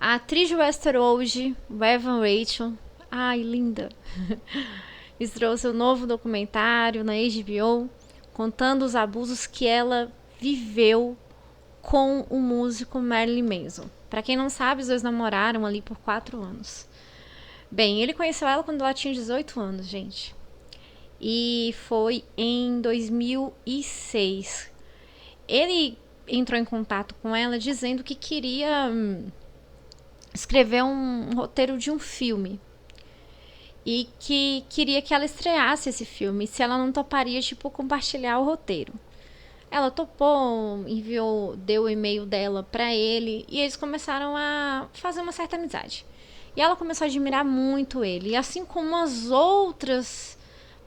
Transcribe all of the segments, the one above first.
A atriz de Westworld, Evan Rachel, ai, linda, estreou seu novo documentário na HBO, contando os abusos que ela viveu com o músico Marilyn Manson. Para quem não sabe, os dois namoraram ali por 4 anos. Bem, ele conheceu ela quando ela tinha 18 anos, gente. E foi em 2006. Ele entrou em contato com ela dizendo que queria escrever um roteiro de um filme. E que queria que ela estreasse esse filme, se ela não toparia, tipo, compartilhar o roteiro. Ela topou, enviou, deu o e-mail dela pra ele e eles começaram a fazer uma certa amizade. E ela começou a admirar muito ele. E assim como as outras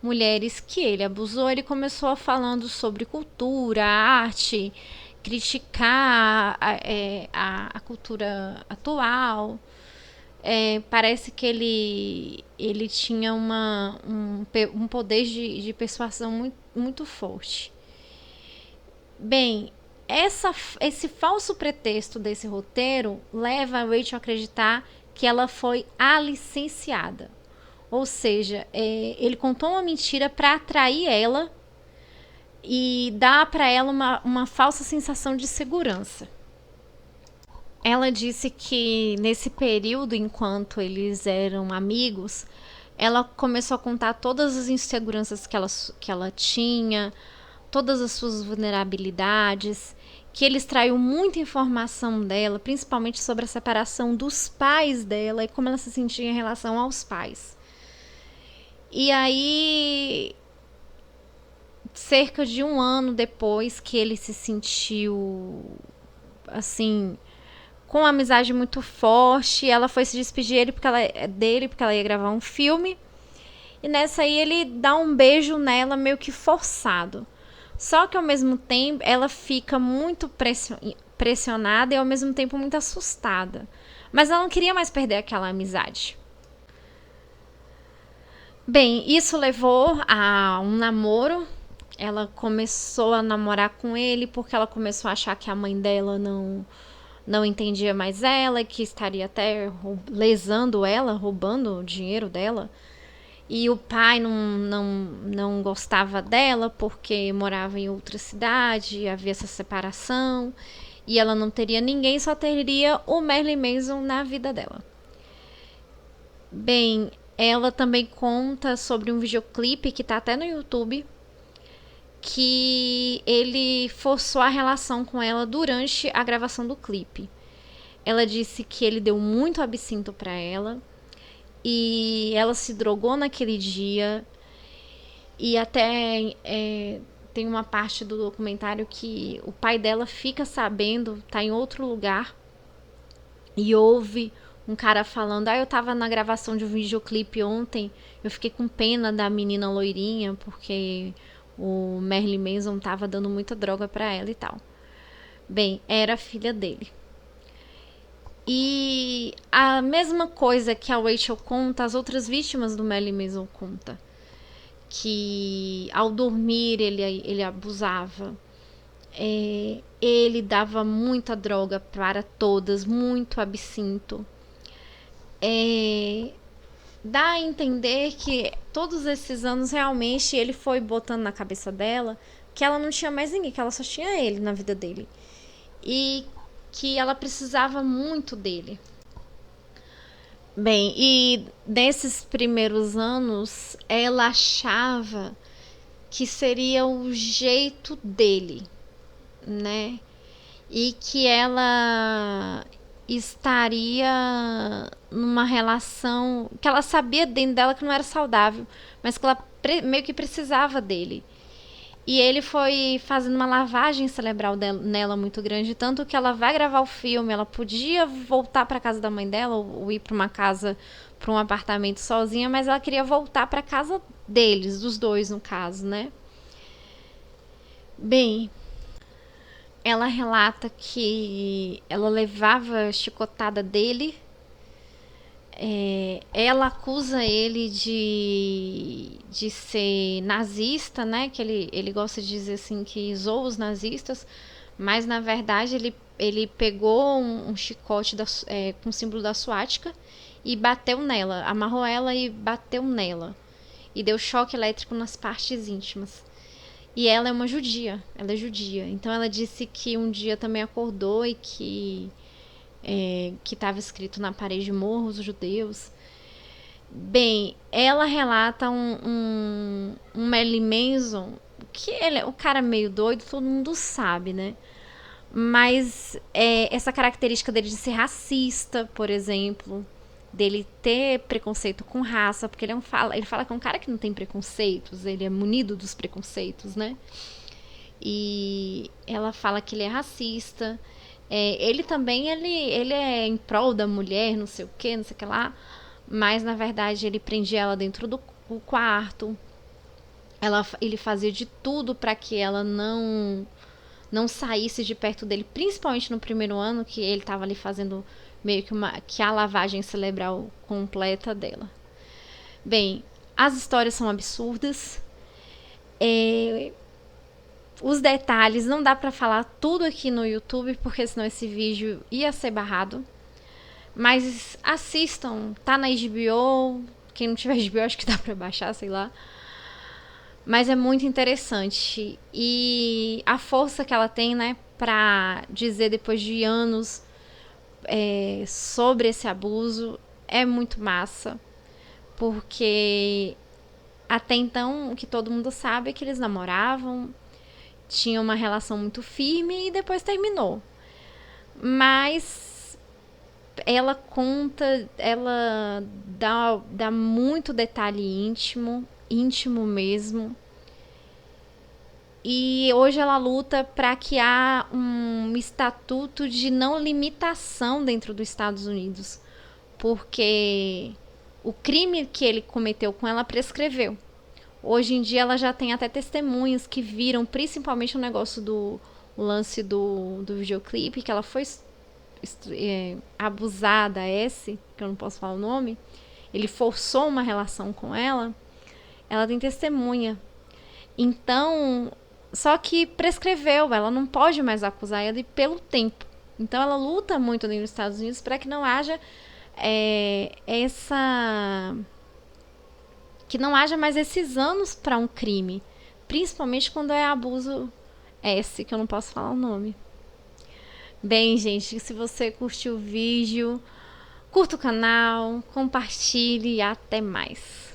mulheres que ele abusou, ele começou falando sobre cultura, arte, criticar a cultura atual. Parece que ele tinha um poder de persuasão muito, muito forte. Bem, esse falso pretexto desse roteiro leva a Rachel a acreditar que ela foi a licenciada. Ou seja, ele contou uma mentira para atrair ela e dar para ela uma falsa sensação de segurança. Ela disse que nesse período, enquanto eles eram amigos, ela começou a contar todas as inseguranças que ela tinha, todas as suas vulnerabilidades, que ele extraiu muita informação dela, principalmente sobre a separação dos pais dela e como ela se sentia em relação aos pais. E aí, cerca de 1 ano depois que ele se sentiu, assim, com uma amizade muito forte, ela foi se despedir dele porque ela ia gravar um filme. E nessa aí ele dá um beijo nela meio que forçado. Só que ao mesmo tempo ela fica muito pressionada e ao mesmo tempo muito assustada. Mas ela não queria mais perder aquela amizade. Bem, isso levou a um namoro. Ela começou a namorar com ele porque ela começou a achar que a mãe dela não entendia mais ela, que estaria até lesando ela, roubando o dinheiro dela. E o pai não gostava dela porque morava em outra cidade, havia essa separação. E ela não teria ninguém, só teria o Marilyn Manson na vida dela. Bem, ela também conta sobre um videoclipe que tá até no YouTube, que ele forçou a relação com ela durante a gravação do clipe. Ela disse que ele deu muito absinto para ela e ela se drogou naquele dia. E até tem uma parte do documentário que o pai dela fica sabendo, tá em outro lugar, e ouve um cara falando: eu tava na gravação de um videoclipe ontem, eu fiquei com pena da menina loirinha, porque o Marilyn Manson tava dando muita droga pra ela e tal. Bem, era a filha dele. E a mesma coisa que a Rachel conta, as outras vítimas do Marilyn Manson conta. Que ao dormir ele abusava. Ele dava muita droga para todas, muito absinto. Dá a entender que todos esses anos realmente ele foi botando na cabeça dela que ela não tinha mais ninguém, que ela só tinha ele na vida dele. E que ela precisava muito dele. Bem, e nesses primeiros anos ela achava que seria o jeito dele, né? E que ela estaria numa relação que ela sabia dentro dela que não era saudável, mas que ela meio que precisava dele. E ele foi fazendo uma lavagem cerebral nela muito grande, tanto que ela vai gravar o filme, ela podia voltar para casa da mãe dela ou ir para uma casa, para um apartamento sozinha, mas ela queria voltar para casa deles, dos dois no caso, né? Bem, ela relata que ela levava a chicotada dele. Ela acusa ele de ser nazista, né? Que ele gosta de dizer assim que zoa os nazistas, Mas na verdade ele pegou um chicote com o símbolo da suástica e bateu nela, amarrou ela e bateu nela. E deu choque elétrico nas partes íntimas. E ela é uma judia, ela é judia. Então ela disse que um dia também acordou e que estava escrito na parede: morra os judeus. Bem, ela relata um Marilyn Manson, que ele é o cara meio doido, todo mundo sabe, né? Mas essa característica dele de ser racista, por exemplo, dele ter preconceito com raça, porque ele fala que é um cara que não tem preconceitos, ele é munido dos preconceitos, né? E ela fala que ele é racista. Ele também ele é em prol da mulher, não sei o que, não sei o que lá. Mas na verdade ele prendia ela dentro do quarto. Ele fazia de tudo para que ela não saísse de perto dele, principalmente no primeiro ano, que ele estava ali fazendo meio que a lavagem cerebral completa dela. Bem, as histórias são absurdas. Os detalhes não dá para falar tudo aqui no YouTube, porque senão esse vídeo ia ser barrado. Mas assistam, tá na HBO. Quem não tiver HBO, acho que dá pra baixar, sei lá. Mas é muito interessante. E a força que ela tem, né, pra dizer depois de anos sobre esse abuso é muito massa. Porque até então o que todo mundo sabe é que eles namoravam, tinham uma relação muito firme e depois terminou. Mas ela conta, ela dá muito detalhe íntimo mesmo. E hoje ela luta para que há um estatuto de não limitação dentro dos Estados Unidos, porque o crime que ele cometeu com ela prescreveu. Hoje em dia ela já tem até testemunhas que viram, principalmente o negócio do lance do videoclipe, que ela foi abusada, que eu não posso falar o nome, ele forçou uma relação com ela. Ela tem testemunha. Então, só que prescreveu, ela não pode mais acusar ele pelo tempo. Então ela luta muito nos Estados Unidos para que não haja que não haja mais esses anos para um crime, principalmente quando é abuso que eu não posso falar o nome. Bem, gente, se você curtiu o vídeo, curta o canal, compartilhe e até mais.